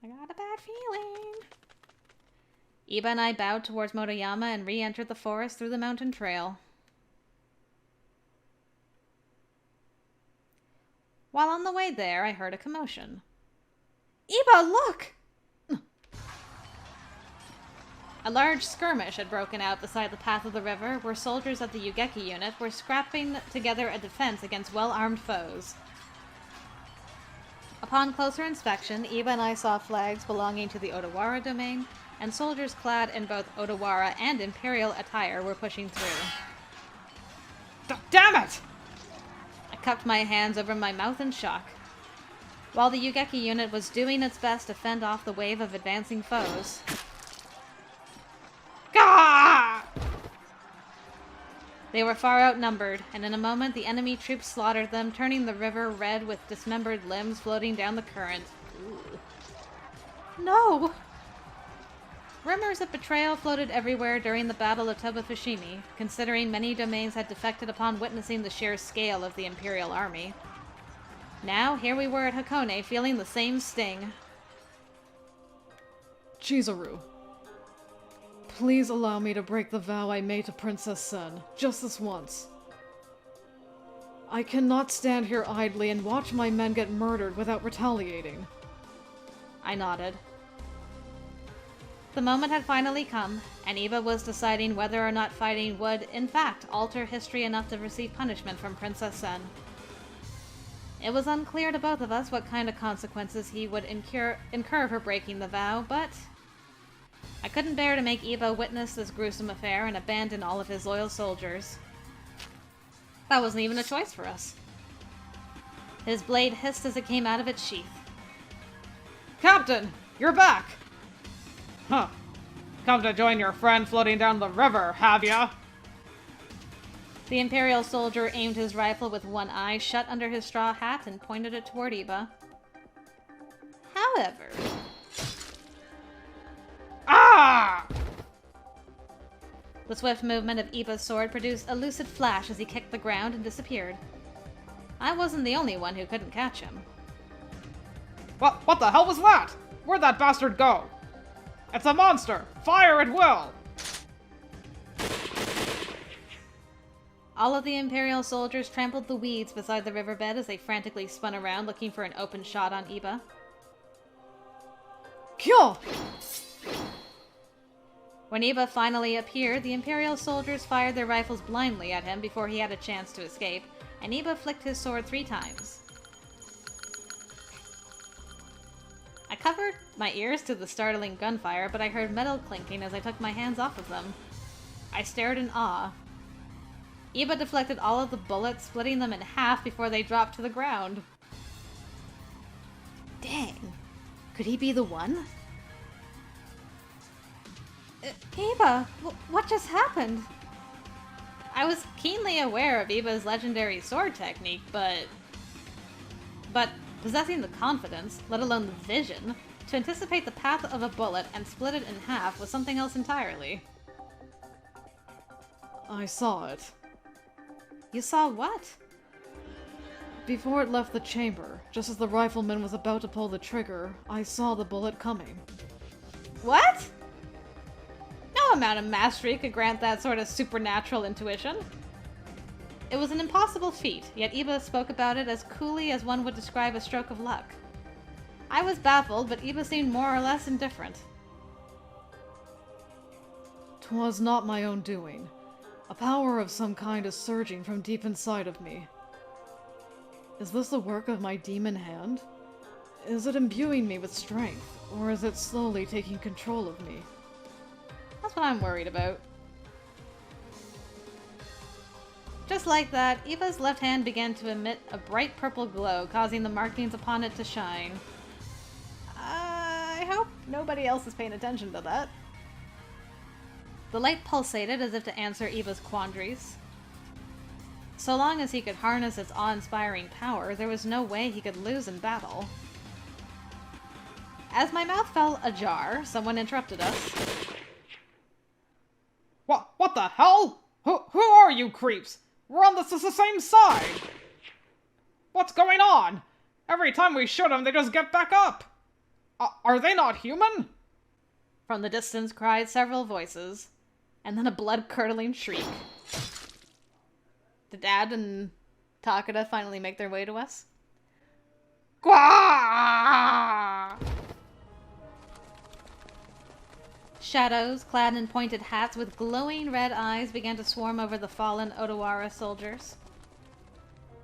I got a bad feeling. Iba and I bowed towards Maruyama and re-entered the forest through the mountain trail. While on the way there, I heard a commotion. Iba, look! A large skirmish had broken out beside the path of the river, where soldiers of the Ugeki unit were scrapping together a defense against well-armed foes. Upon closer inspection, Iba and I saw flags belonging to the Odawara domain, and soldiers clad in both Odawara and Imperial attire were pushing through. Damn it! I cupped my hands over my mouth in shock. While the Ugeki unit was doing its best to fend off the wave of advancing foes, they were far outnumbered, and in a moment the enemy troops slaughtered them, turning the river red with dismembered limbs floating down the current. Ooh. No! Rumors of betrayal floated everywhere during the Battle of Toba-Fushimi, considering many domains had defected upon witnessing the sheer scale of the Imperial army. Now, here we were at Hakone, feeling the same sting. Chizuru, please allow me to break the vow I made to Princess Sen, just this once. I cannot stand here idly and watch my men get murdered without retaliating. I nodded. The moment had finally come, and Iba was deciding whether or not fighting would, in fact, alter history enough to receive punishment from Princess Sen. It was unclear to both of us what kind of consequences he would incur for breaking the vow, but I couldn't bear to make Iba witness this gruesome affair and abandon all of his loyal soldiers. That wasn't even a choice for us. His blade hissed as it came out of its sheath. Captain, you're back! Huh. Come to join your friend floating down the river, have ya? The Imperial soldier aimed his rifle with one eye shut under his straw hat and pointed it toward Iba. However... Ah! The swift movement of Iba's sword produced a lucid flash as he kicked the ground and disappeared. I wasn't the only one who couldn't catch him. What the hell was that? Where'd that bastard go? It's a monster! Fire at will! All of the Imperial soldiers trampled the weeds beside the riverbed as they frantically spun around looking for an open shot on Iba. Kyo! When Iba finally appeared, the Imperial soldiers fired their rifles blindly at him before he had a chance to escape, and Iba flicked his sword 3 times. I covered my ears to the startling gunfire, but I heard metal clinking as I took my hands off of them. I stared in awe. Iba deflected all of the bullets, splitting them in half before they dropped to the ground. Dang. Could he be the one? Iba, what just happened? I was keenly aware of Iba's legendary sword technique, but possessing the confidence, let alone the vision, to anticipate the path of a bullet and split it in half was something else entirely. I saw it. You saw what? Before it left the chamber, just as the rifleman was about to pull the trigger, I saw the bullet coming. What? No amount of mastery could grant that sort of supernatural intuition. It was an impossible feat, yet Iba spoke about it as coolly as one would describe a stroke of luck. I was baffled, but Iba seemed more or less indifferent. 'Twas not my own doing. A power of some kind is surging from deep inside of me. Is this the work of my demon hand? Is it imbuing me with strength, or is it slowly taking control of me? That's what I'm worried about. Just like that, Iba's left hand began to emit a bright purple glow, causing the markings upon it to shine. I hope nobody else is paying attention to that. The light pulsated as if to answer Iba's quandaries. So long as he could harness its awe-inspiring power, there was no way he could lose in battle. As my mouth fell ajar, someone interrupted us. What the hell? Who are you creeps? We're on the same side! What's going on? Every time we shoot them, they just get back up! Are they not human? From the distance cried several voices, and then a blood-curdling shriek. Did Dad and Takada finally make their way to us? Gwa! Shadows, clad in pointed hats with glowing red eyes, began to swarm over the fallen Odawara soldiers.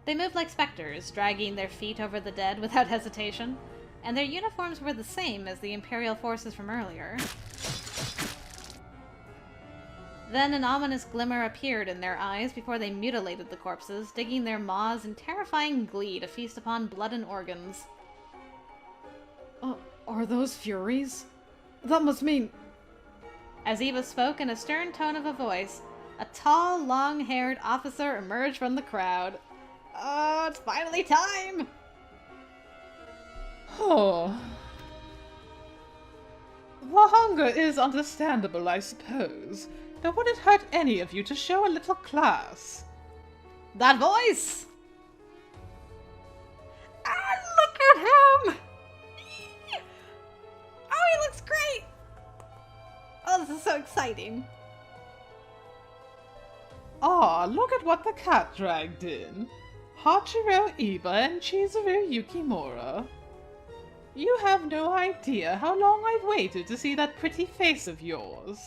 They moved like specters, dragging their feet over the dead without hesitation, and their uniforms were the same as the Imperial forces from earlier. Then an ominous glimmer appeared in their eyes before they mutilated the corpses, digging their maws in terrifying glee to feast upon blood and organs. Are those furies? That must mean... As Eva spoke in a stern tone of a voice, a tall, long-haired officer emerged from the crowd. Oh, it's finally time! Oh. The hunger is understandable, I suppose. But would it hurt any of you to show a little class? That voice! Ah, look at him! Oh, he looks great! Oh, this is so exciting. Ah, look at what the cat dragged in. Hachiro Iba and Chizuru Yukimura. You have no idea how long I've waited to see that pretty face of yours.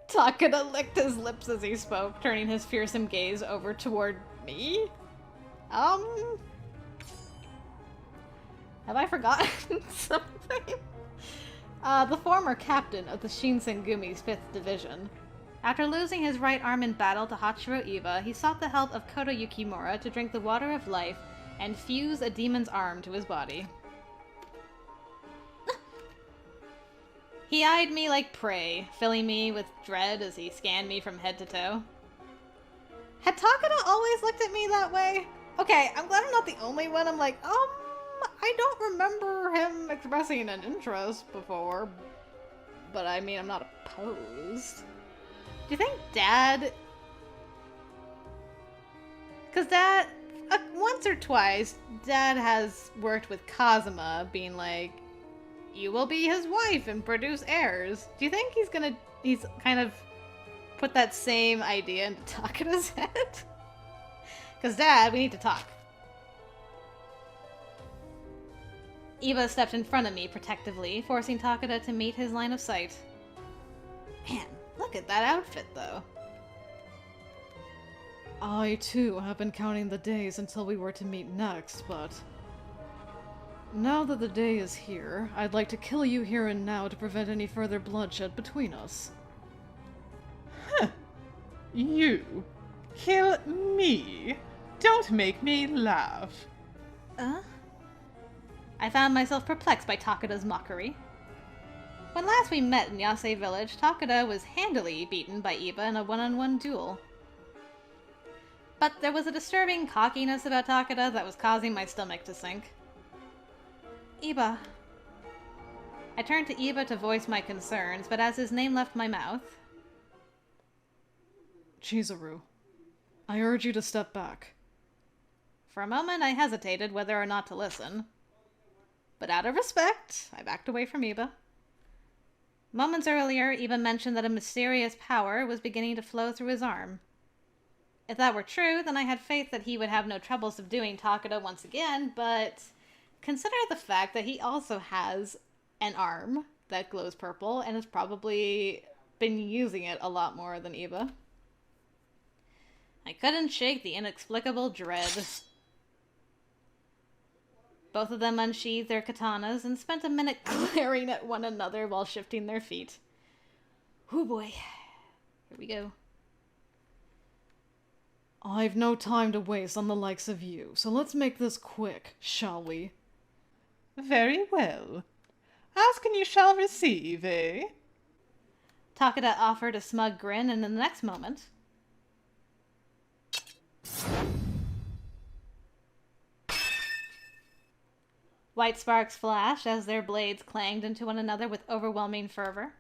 Takada licked his lips as he spoke, turning his fearsome gaze over toward me. Have I forgotten something? The former captain of the Shinsengumi's 5th Division. After losing his right arm in battle to Hachiro Iba, he sought the help of Koto Yukimura to drink the water of life and fuse a demon's arm to his body. He eyed me like prey, filling me with dread as he scanned me from head to toe. Had Takada always looked at me that way? Okay, I'm glad I'm not the only one. I'm like, I don't remember him expressing an interest before. But I mean, I'm not opposed. Do you think Dad... Because Dad... once or twice, Dad has worked with Kazuma, being like, you will be his wife and produce heirs. Do you think he's kind of put that same idea into Takada's head? Because Dad, we need to talk. Iba stepped in front of me protectively, forcing Takada to meet his line of sight. Man, look at that outfit, though. I, too, have been counting the days until we were to meet next, but... now that the day is here, I'd like to kill you here and now to prevent any further bloodshed between us. Huh. You? Kill me? Don't make me laugh. I found myself perplexed by Takada's mockery. When last we met in Yase Village, Takada was handily beaten by Iba in a one-on-one duel. But there was a disturbing cockiness about Takada that was causing my stomach to sink. Iba. I turned to Iba to voice my concerns, but as his name left my mouth... Chizuru, I urge you to step back. For a moment I hesitated whether or not to listen. But out of respect, I backed away from Iba. Moments earlier, Iba mentioned that a mysterious power was beginning to flow through his arm. If that were true, then I had faith that he would have no trouble subduing Takada once again, but... consider the fact that he also has an arm that glows purple and has probably been using it a lot more than Iba. I couldn't shake the inexplicable dread. Both of them unsheathed their katanas and spent a minute glaring at one another while shifting their feet. Oh boy. Here we go. I've no time to waste on the likes of you, so let's make this quick, shall we? Very well. Ask and you shall receive, eh? Takada offered a smug grin, and in the next moment... white sparks flashed as their blades clanged into one another with overwhelming fervor.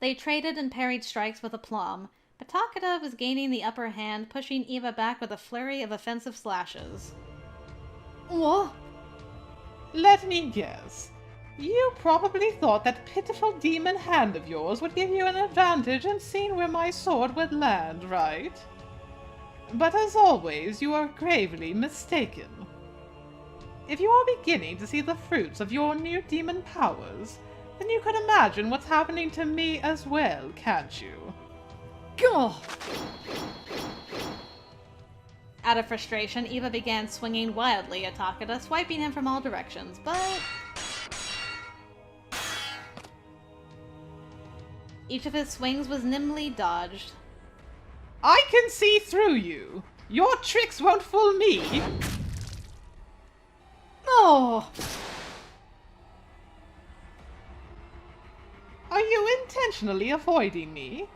They traded and parried strikes with aplomb, but Takada was gaining the upper hand, pushing Iba back with a flurry of offensive slashes. What? Let me guess. You probably thought that pitiful demon hand of yours would give you an advantage in seeing where my sword would land, right? But as always, you are gravely mistaken. If you are beginning to see the fruits of your new demon powers, then you can imagine what's happening to me as well, can't you? Gah! Out of frustration, Eva began swinging wildly at Takada, swiping him from all directions, but each of his swings was nimbly dodged. I can see through you! Your tricks won't fool me! Oh! Are you intentionally avoiding me?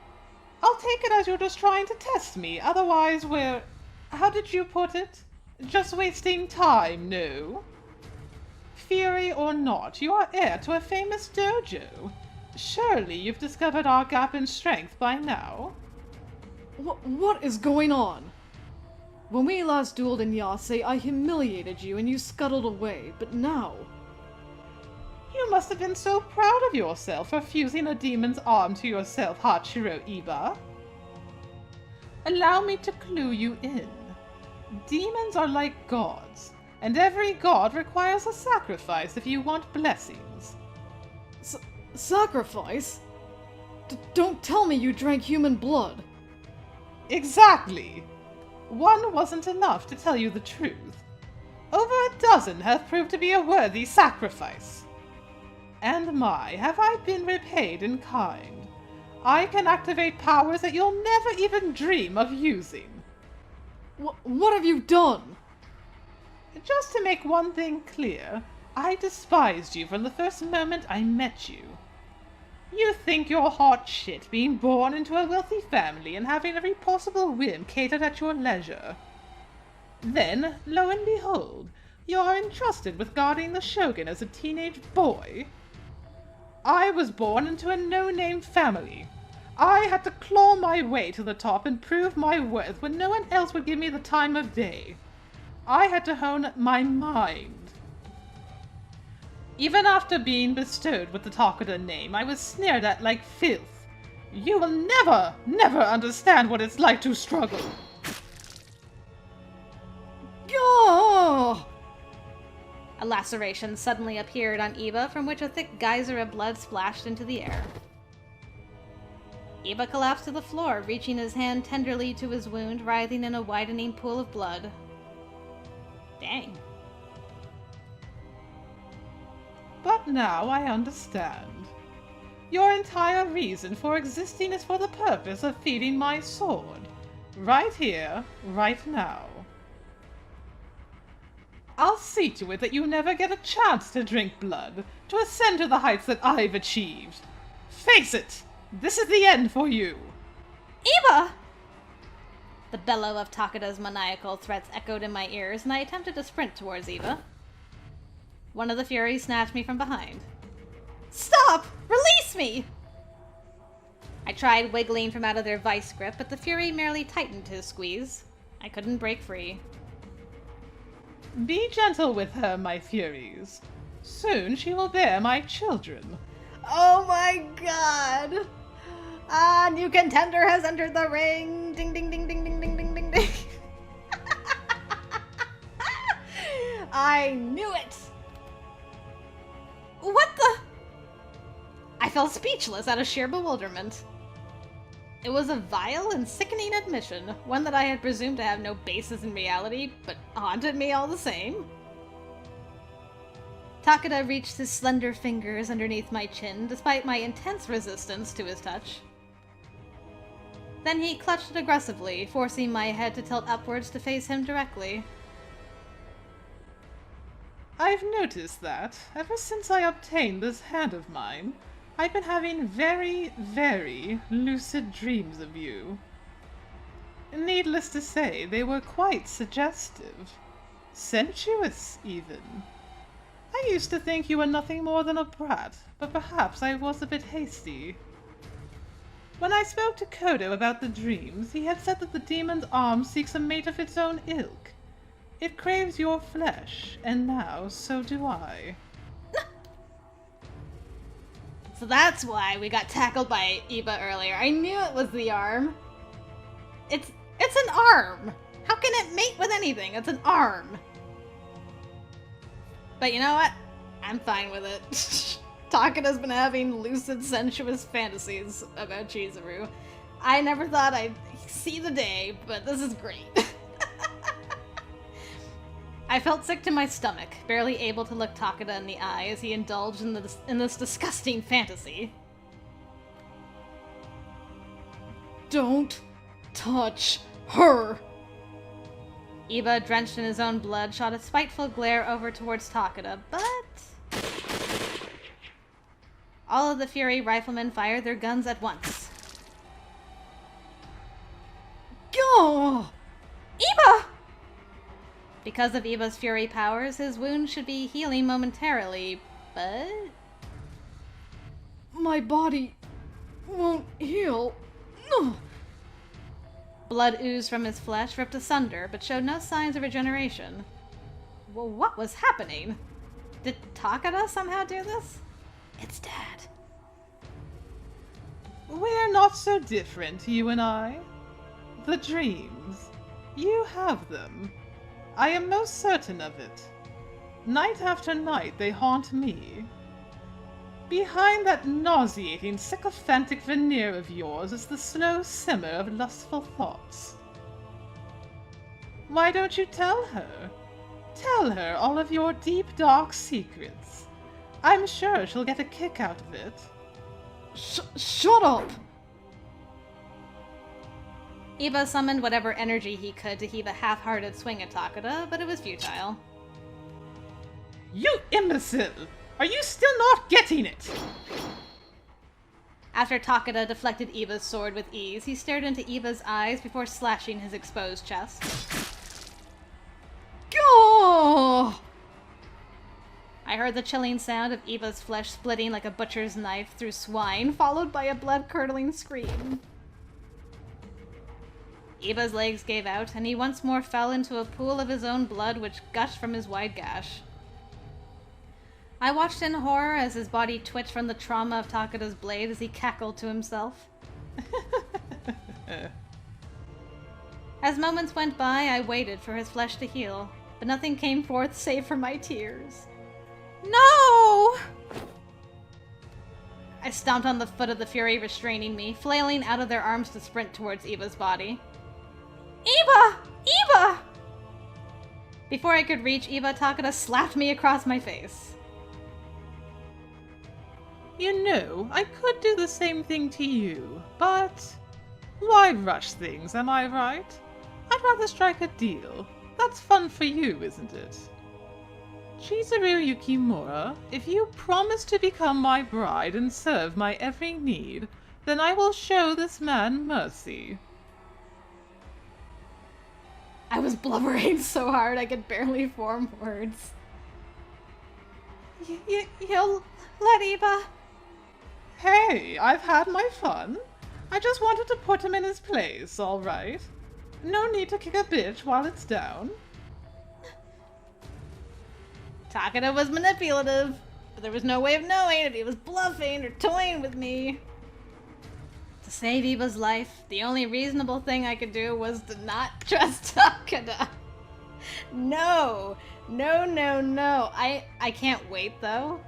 I'll take it as you're just trying to test me, otherwise we're... how did you put it? Just wasting time, no? Fury or not, you are heir to a famous dojo. Surely you've discovered our gap in strength by now? What is going on? When we last dueled in Yase, I humiliated you and you scuttled away, but now... You must have been so proud of yourself for fusing a demon's arm to yourself, Hachiro Iba. Allow me to clue you in. Demons are like gods, and every god requires a sacrifice if you want blessings. Sacrifice? Don't tell me you drank human blood. Exactly. One wasn't enough to tell you the truth. Over a dozen have proved to be a worthy sacrifice. And have I been repaid in kind? I can activate powers that you'll never even dream of using. What have you done? Just to make one thing clear, I despised you from the first moment I met you. You think you're hot shit being born into a wealthy family and having every possible whim catered at your leisure. Then, lo and behold, you are entrusted with guarding the shogun as a teenage boy. I was born into a no-name family. I had to claw my way to the top and prove my worth when no one else would give me the time of day. I had to hone my mind. Even after being bestowed with the Takada name, I was sneered at like filth. You will never, never understand what it's like to struggle. Gah! A laceration suddenly appeared on Eva, from which a thick geyser of blood splashed into the air. Eva collapsed to the floor, reaching his hand tenderly to his wound, writhing in a widening pool of blood. Dang. But now I understand. Your entire reason for existing is for the purpose of feeding my sword. Right here, right now. I'll see to it that you never get a chance to drink blood, to ascend to the heights that I've achieved. Face it! This is the end for you! Eva! The bellow of Takada's maniacal threats echoed in my ears, and I attempted to sprint towards Eva. One of the Furies snatched me from behind. Stop! Release me! I tried wiggling from out of their vice grip, but the Fury merely tightened his squeeze. I couldn't break free. Be gentle with her, my Furies. Soon she will bear my children. Oh my god! A new contender has entered the ring! Ding ding ding ding ding ding ding ding ding! I knew it! What the? I felt speechless out of sheer bewilderment. It was a vile and sickening admission, one that I had presumed to have no basis in reality, but haunted me all the same. Takada reached his slender fingers underneath my chin, despite my intense resistance to his touch. Then he clutched it aggressively, forcing my head to tilt upwards to face him directly. I've noticed that, ever since I obtained this hand of mine, I've been having very, very lucid dreams of you. Needless to say, they were quite suggestive. Sensuous, even. I used to think you were nothing more than a brat, but perhaps I was a bit hasty. When I spoke to Kodo about the dreams, he had said that the demon's arm seeks a mate of its own ilk. It craves your flesh, and now so do I. So that's why we got tackled by Iba earlier. I knew it was the arm. It's an arm! How can it mate with anything? It's an arm. But you know what? I'm fine with it. Takada's been having lucid, sensuous fantasies about Chizuru. I never thought I'd see the day, but this is great. I felt sick to my stomach, barely able to look Takada in the eye as he indulged in this disgusting fantasy. Don't touch her! Iba, drenched in his own blood, shot a spiteful glare over towards Takada, but all of the Fury riflemen fired their guns at once. Gah! Iba! Because of Iba's Fury powers, his wound should be healing momentarily, but My body won't heal. Ugh. blood oozed from his flesh, ripped asunder, but showed no signs of regeneration. Well, what was happening? Did Takada somehow do this? It's Dad. We're not so different, you and I. The dreams. You have them. I am most certain of it. Night after night they haunt me. Behind that nauseating, sycophantic veneer of yours is the slow simmer of lustful thoughts. Why don't you tell her? Tell her all of your deep, dark secrets. I'm sure she'll get a kick out of it. Shut up! Iba summoned whatever energy he could to heave a half-hearted swing at Takada, but it was futile. You imbecile! Are you still not getting it? After Takada deflected Iba's sword with ease, he stared into Iba's eyes before slashing his exposed chest. Gah! I heard the chilling sound of Iba's flesh splitting like a butcher's knife through swine, followed by a blood-curdling scream. Iba's legs gave out, and he once more fell into a pool of his own blood which gushed from his wide gash. I watched in horror as his body twitched from the trauma of Takada's blade as he cackled to himself. As moments went by, I waited for his flesh to heal, but nothing came forth save for my tears. No! I stomped on the foot of the Fury restraining me, flailing out of their arms to sprint towards Iba's body. Iba! Iba! Before I could reach Iba, Takada slapped me across my face. You know, I could do the same thing to you, but why rush things, am I right? I'd rather strike a deal. That's fun for you, isn't it? Chizuru Yukimura, if you promise to become my bride and serve my every need, then I will show this man mercy. I was blubbering so hard I could barely form words. You'll let Iba? Hey, I've had my fun. I just wanted to put him in his place, all right? No need to kick a bitch while it's down. Takada was manipulative, but there was no way of knowing if he was bluffing or toying with me. To save Iba's life, the only reasonable thing I could do was to not trust Takada. No. I can't wait, though,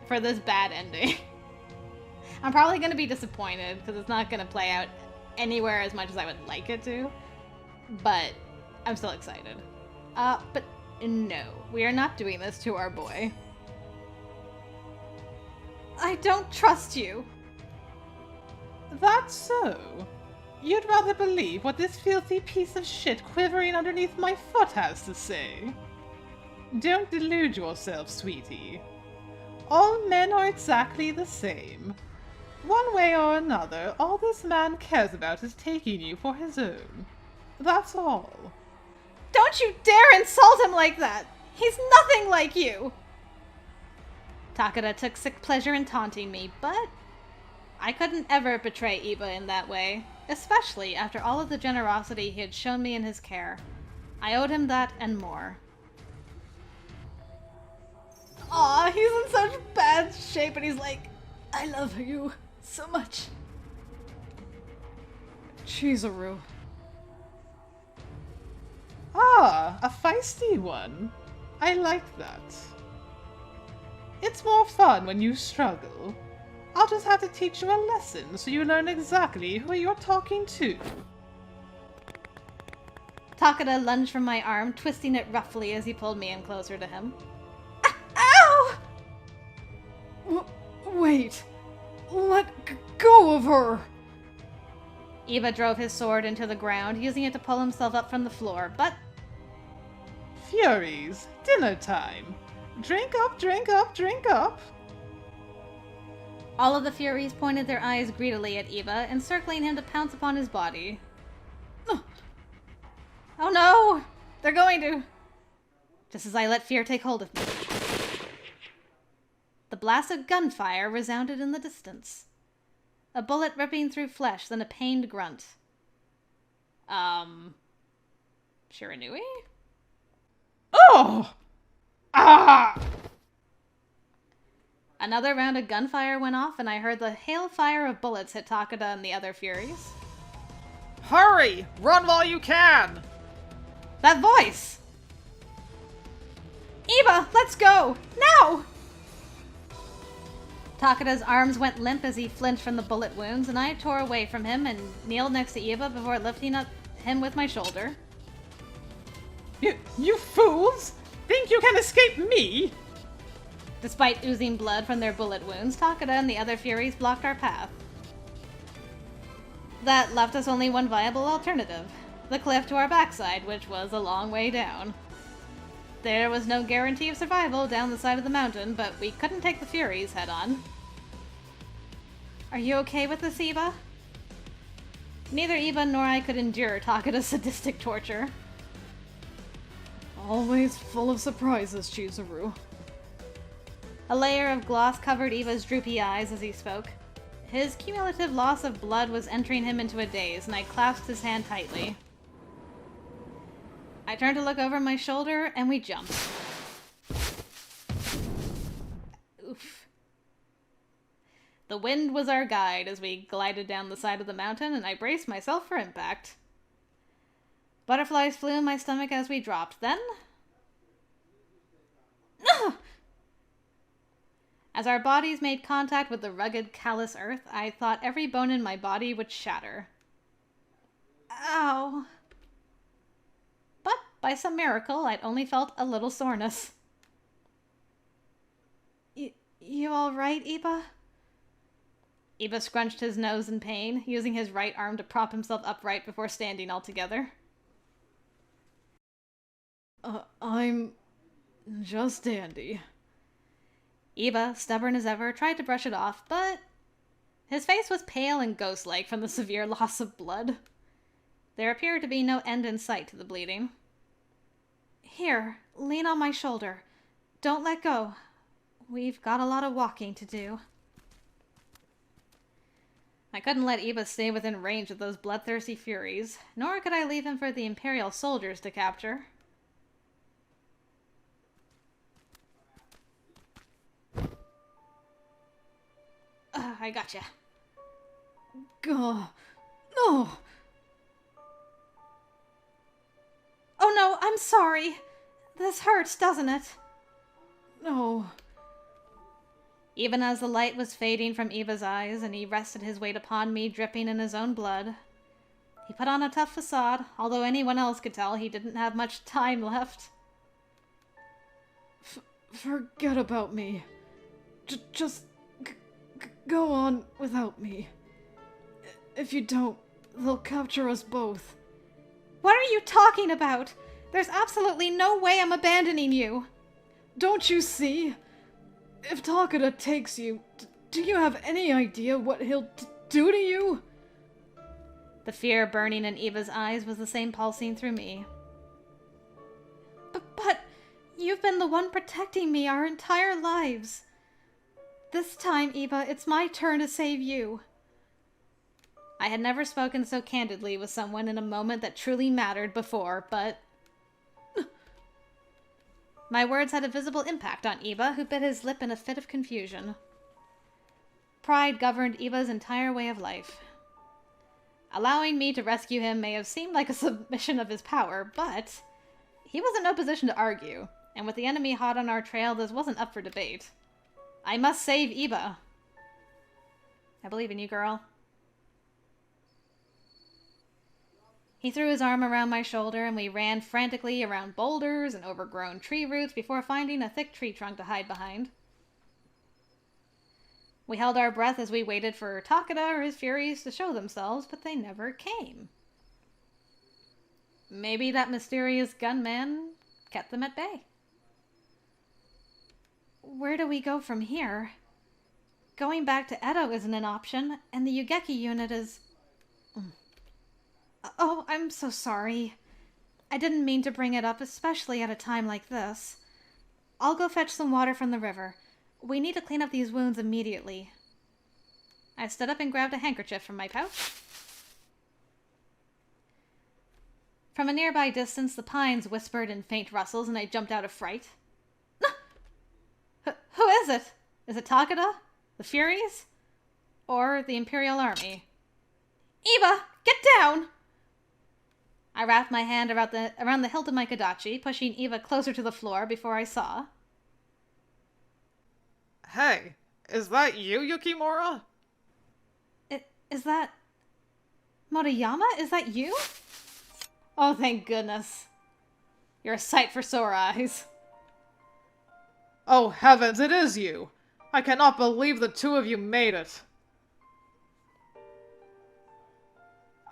for this bad ending. I'm probably going to be disappointed because it's not going to play out anywhere as much as I would like it to, but I'm still excited. But no, we are not doing this to our boy. I don't trust you. That's so. You'd rather believe what this filthy piece of shit quivering underneath my foot has to say. Don't delude yourself, sweetie. All men are exactly the same. One way or another, all this man cares about is taking you for his own. That's all. Don't you dare insult him like that! He's nothing like you! Takada took sick pleasure in taunting me, but I couldn't ever betray Iba in that way, especially after all of the generosity he had shown me in his care. I owed him that and more. Aw, he's in such bad shape and he's like, I love you so much. Chizuru. Ah, a feisty one. I like that. It's more fun when you struggle. I'll just have to teach you a lesson so you learn exactly who you're talking to. Takada lunged from my arm, twisting it roughly as he pulled me in closer to him. Ow! Wait. Let go of her! Iba drove his sword into the ground, using it to pull himself up from the floor, but... Furies, dinner time. Drink up, drink up, drink up. All of the Furies pointed their eyes greedily at Iba, encircling him to pounce upon his body. Oh no! They're going to... Just as I let fear take hold of me. The blast of gunfire resounded in the distance. A bullet ripping through flesh, then a pained grunt. Shiranui? Oh! Ah! Another round of gunfire went off, and I heard the hailfire of bullets hit Takada and the other Furies. Hurry! Run while you can! That voice! Iba, let's go! Now! Takada's arms went limp as he flinched from the bullet wounds, and I tore away from him and kneeled next to Iba before lifting up him with my shoulder. You fools! Think you can escape me? Despite oozing blood from their bullet wounds, Takada and the other Furies blocked our path. That left us only one viable alternative, the cliff to our backside, which was a long way down. There was no guarantee of survival down the side of the mountain, but we couldn't take the Furies head-on. Are you okay with this, Iba? Neither Iba nor I could endure Takada's sadistic torture. Always full of surprises, Chizuru. A layer of gloss covered Iva's droopy eyes as he spoke. His cumulative loss of blood was entering him into a daze, and I clasped his hand tightly. I turned to look over my shoulder, and we jumped. Oof. The wind was our guide as we glided down the side of the mountain, and I braced myself for impact. Butterflies flew in my stomach as we dropped. Then... As our bodies made contact with the rugged, callous earth, I thought every bone in my body would shatter. Ow. But, by some miracle, I'd only felt a little soreness. You alright, Iba? Iba scrunched his nose in pain, using his right arm to prop himself upright before standing altogether. I'm just dandy. Iba, stubborn as ever, tried to brush it off, but his face was pale and ghost-like from the severe loss of blood. There appeared to be no end in sight to the bleeding. Here, lean on my shoulder. Don't let go. We've got a lot of walking to do. I couldn't let Iba stay within range of those bloodthirsty Furies, nor could I leave him for the Imperial soldiers to capture. I gotcha. Gah. No! Oh no, I'm sorry. This hurts, doesn't it? No. Even as the light was fading from Iba's eyes and he rested his weight upon me, dripping in his own blood, he put on a tough facade, although anyone else could tell he didn't have much time left. Forget about me. Just go on without me. If you don't, they'll capture us both. What are you talking about? There's absolutely no way I'm abandoning you. Don't you see? If Takada takes you, do you have any idea what he'll do to you? The fear burning in Iba's eyes was the same pulsing through me. But you've been the one protecting me our entire lives. This time, Iba, it's my turn to save you. I had never spoken so candidly with someone in a moment that truly mattered before, but... My words had a visible impact on Iba, who bit his lip in a fit of confusion. Pride governed Iba's entire way of life. Allowing me to rescue him may have seemed like a submission of his power, but he was in no position to argue, and with the enemy hot on our trail, this wasn't up for debate. I must save Iba. I believe in you, girl. He threw his arm around my shoulder, and we ran frantically around boulders and overgrown tree roots before finding a thick tree trunk to hide behind. We held our breath as we waited for Takada or his furies to show themselves, but they never came. Maybe that mysterious gunman kept them at bay. Where do we go from here? Going back to Edo isn't an option, and the Ugeki unit is... Oh, I'm so sorry. I didn't mean to bring it up, especially at a time like this. I'll go fetch some water from the river. We need to clean up these wounds immediately. I stood up and grabbed a handkerchief from my pouch. From a nearby distance, the pines whispered in faint rustles, and I jumped out of fright. Who is it? Is it Takada? The Furies? Or the Imperial Army? Iba, get down! I wrapped my hand around the hilt of my Kodachi, pushing Iba closer to the floor before I saw. Hey, is that you, Yukimura? Is that... Maruyama? Is that you? Oh, thank goodness. You're a sight for sore eyes. Oh heavens, it is you! I cannot believe the two of you made it.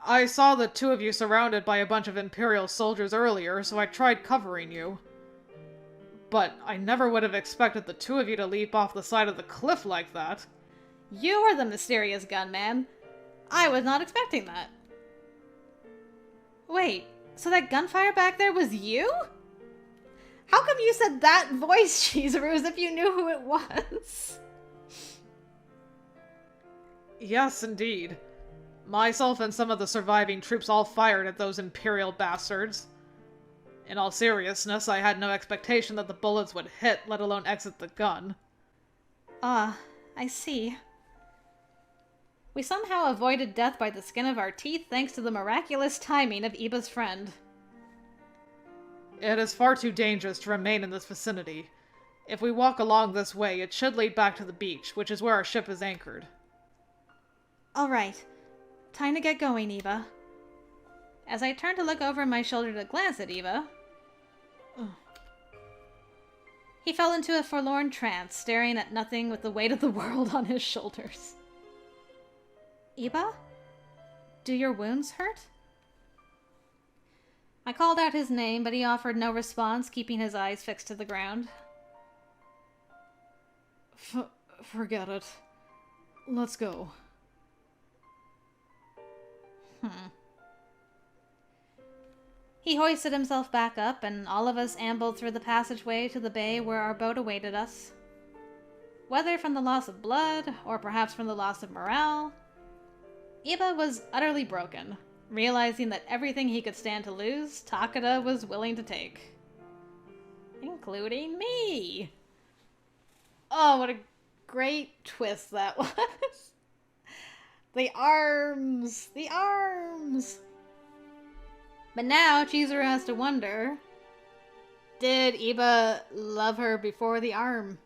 I saw the two of you surrounded by a bunch of Imperial soldiers earlier, so I tried covering you. But I never would have expected the two of you to leap off the side of the cliff like that. You are the mysterious gunman. I was not expecting that. Wait, so that gunfire back there was you? How come you said that voice, Chizuru, as if you knew who it was? Yes, indeed. Myself and some of the surviving troops all fired at those Imperial bastards. In all seriousness, I had no expectation that the bullets would hit, let alone exit the gun. Ah, I see. We somehow avoided death by the skin of our teeth thanks to the miraculous timing of Iba's friend. It is far too dangerous to remain in this vicinity. If we walk along this way, it should lead back to the beach, which is where our ship is anchored. Alright. Time to get going, Iba. As I turned to look over my shoulder to glance at Iba, he fell into a forlorn trance, staring at nothing with the weight of the world on his shoulders. Iba? Do your wounds hurt? I called out his name, but he offered no response, keeping his eyes fixed to the ground. Forget it. Let's go. He hoisted himself back up, and all of us ambled through the passageway to the bay where our boat awaited us. Whether from the loss of blood, or perhaps from the loss of morale, Iba was utterly broken, realizing that everything he could stand to lose, Takada was willing to take. Including me! Oh, what a great twist that was! The arms! The arms! But now Chizuru has to wonder, did Iba love her before the arm?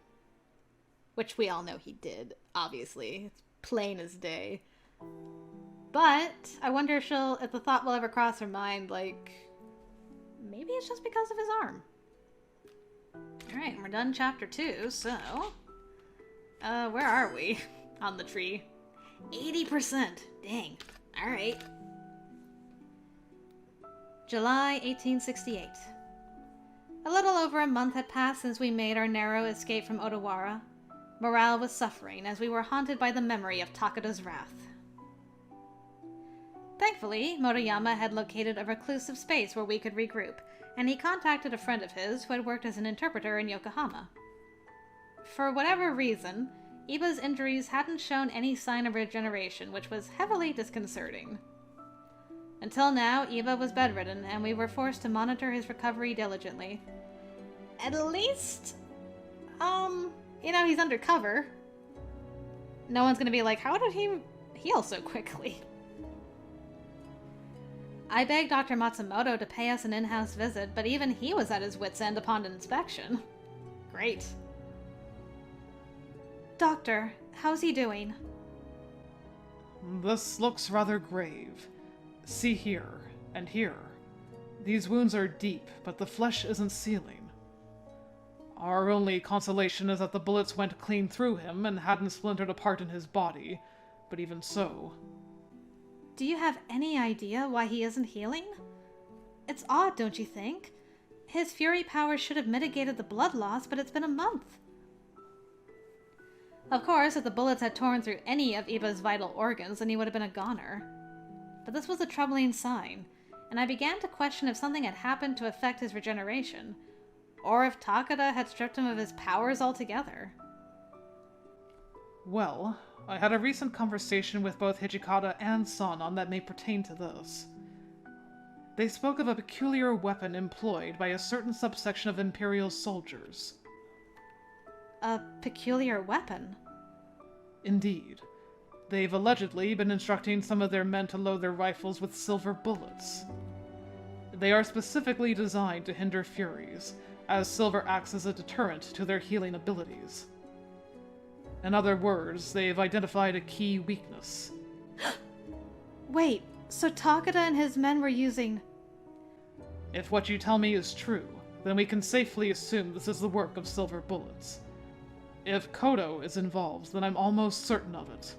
Which we all know he did, obviously. It's plain as day. But I wonder if the thought will ever cross her mind, like, maybe it's just because of his arm. Alright, we're done chapter 2, so... where are we? On the tree. 80%! Dang. Alright. July 1868. A little over a month had passed since we made our narrow escape from Odawara. Morale was suffering as we were haunted by the memory of Takada's wrath. Thankfully, Maruyama had located a reclusive space where we could regroup, and he contacted a friend of his who had worked as an interpreter in Yokohama. For whatever reason, Iba's injuries hadn't shown any sign of regeneration, which was heavily disconcerting. Until now, Iba was bedridden, and we were forced to monitor his recovery diligently. At least, he's undercover. No one's gonna be like, how did he heal so quickly? I begged Dr. Matsumoto to pay us an in-house visit, but even he was at his wit's end upon inspection. Great. Doctor, how's he doing? This looks rather grave. See here, and here. These wounds are deep, but the flesh isn't sealing. Our only consolation is that the bullets went clean through him and hadn't splintered apart in his body, but even so... Do you have any idea why he isn't healing? It's odd, don't you think? His fury powers should have mitigated the blood loss, but it's been a month. Of course, if the bullets had torn through any of Iba's vital organs, then he would have been a goner. But this was a troubling sign, and I began to question if something had happened to affect his regeneration, or if Takada had stripped him of his powers altogether. Well, I had a recent conversation with both Hijikata and Sanan that may pertain to this. They spoke of a peculiar weapon employed by a certain subsection of Imperial soldiers. A peculiar weapon? Indeed. They've allegedly been instructing some of their men to load their rifles with silver bullets. They are specifically designed to hinder furies, as silver acts as a deterrent to their healing abilities. In other words, they've identified a key weakness. Wait, so Takada and his men were using... If what you tell me is true, then we can safely assume this is the work of silver bullets. If Kodo is involved, then I'm almost certain of it.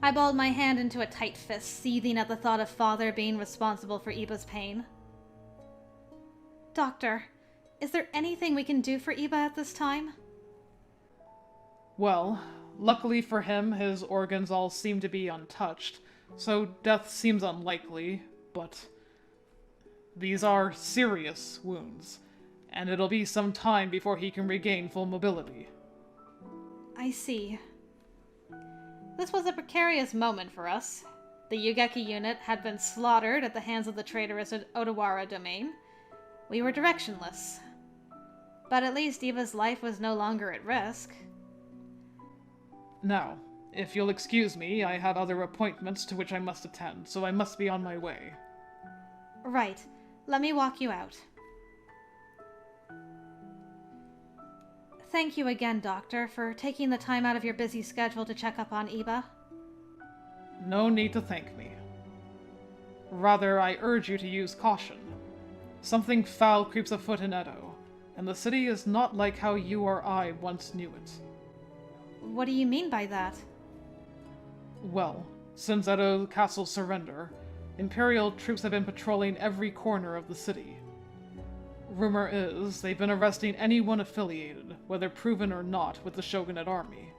I balled my hand into a tight fist, seething at the thought of Father being responsible for Iba's pain. Doctor, is there anything we can do for Iba at this time? Well, luckily for him, his organs all seem to be untouched, so death seems unlikely, but these are serious wounds, and it'll be some time before he can regain full mobility. I see. This was a precarious moment for us. The Yugeki unit had been slaughtered at the hands of the traitorous Odawara domain. We were directionless. But at least Iba's life was no longer at risk. Now, if you'll excuse me, I have other appointments to which I must attend, so I must be on my way. Right. Let me walk you out. Thank you again, Doctor, for taking the time out of your busy schedule to check up on Iba. No need to thank me. Rather, I urge you to use caution. Something foul creeps afoot in Edo, and the city is not like how you or I once knew it. What do you mean by that? Well, since Edo Castle's surrender, Imperial troops have been patrolling every corner of the city. Rumor is, they've been arresting anyone affiliated, whether proven or not, with the Shogunate army.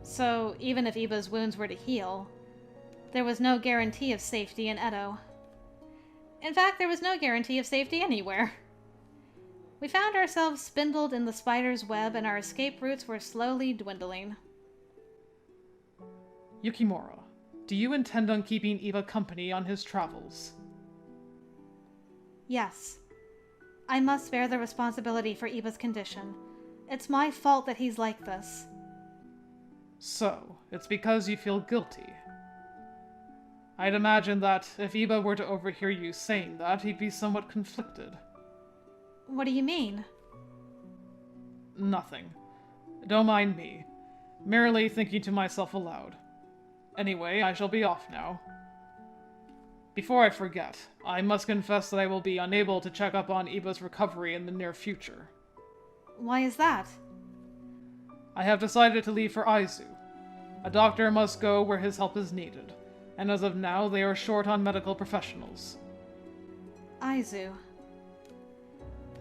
So, even if Iba's wounds were to heal, there was no guarantee of safety in Edo. In fact, there was no guarantee of safety anywhere. We found ourselves spindled in the spider's web, and our escape routes were slowly dwindling. Yukimura, do you intend on keeping Iba company on his travels? Yes. I must bear the responsibility for Iba's condition. It's my fault that he's like this. So, it's because you feel guilty. I'd imagine that if Iba were to overhear you saying that, he'd be somewhat conflicted. What do you mean? Nothing. Don't mind me. Merely thinking to myself aloud. Anyway, I shall be off now. Before I forget, I must confess that I will be unable to check up on Iba's recovery in the near future. Why is that? I have decided to leave for Aizu. A doctor must go where his help is needed, and as of now, they are short on medical professionals. Aizu.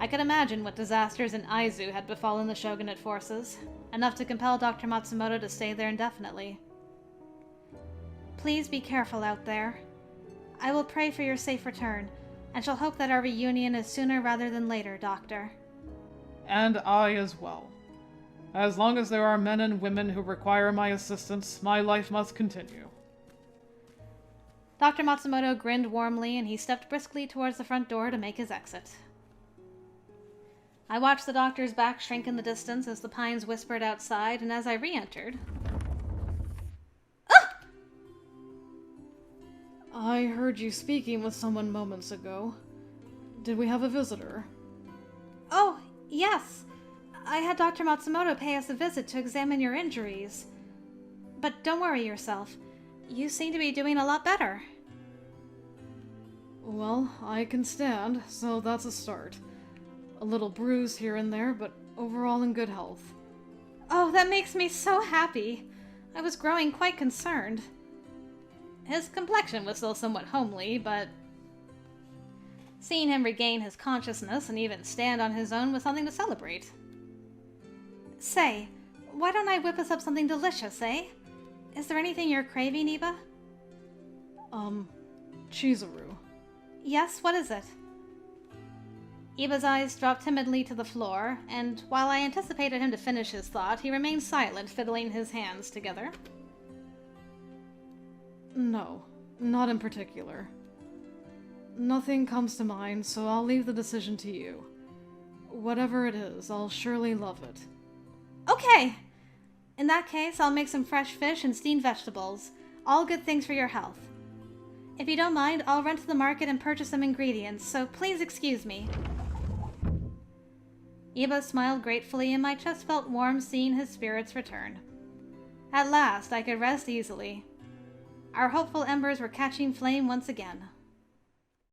I could imagine what disasters in Aizu had befallen the Shogunate forces, enough to compel Dr. Matsumoto to stay there indefinitely. Please be careful out there. I will pray for your safe return, and shall hope that our reunion is sooner rather than later, Doctor. And I as well. As long as there are men and women who require my assistance, my life must continue. Dr. Matsumoto grinned warmly, and he stepped briskly towards the front door to make his exit. I watched the doctor's back shrink in the distance as the pines whispered outside, and as I re-entered... Ah! I heard you speaking with someone moments ago. Did we have a visitor? Oh, yes. I had Dr. Matsumoto pay us a visit to examine your injuries. But don't worry yourself. You seem to be doing a lot better. Well, I can stand, so that's a start. A little bruise here and there, but overall in good health. Oh, that makes me so happy. I was growing quite concerned. His complexion was still somewhat homely, but seeing him regain his consciousness and even stand on his own was something to celebrate. Say, why don't I whip us up something delicious, eh? Is there anything you're craving, Iba? Chizuru. Yes, what is it? Iba's eyes dropped timidly to the floor, and while I anticipated him to finish his thought, he remained silent, fiddling his hands together. No, not in particular. Nothing comes to mind, so I'll leave the decision to you. Whatever it is, I'll surely love it. Okay! In that case, I'll make some fresh fish and steamed vegetables. All good things for your health. If you don't mind, I'll run to the market and purchase some ingredients, so please excuse me. Iba smiled gratefully, and my chest felt warm seeing his spirits return. At last, I could rest easily. Our hopeful embers were catching flame once again.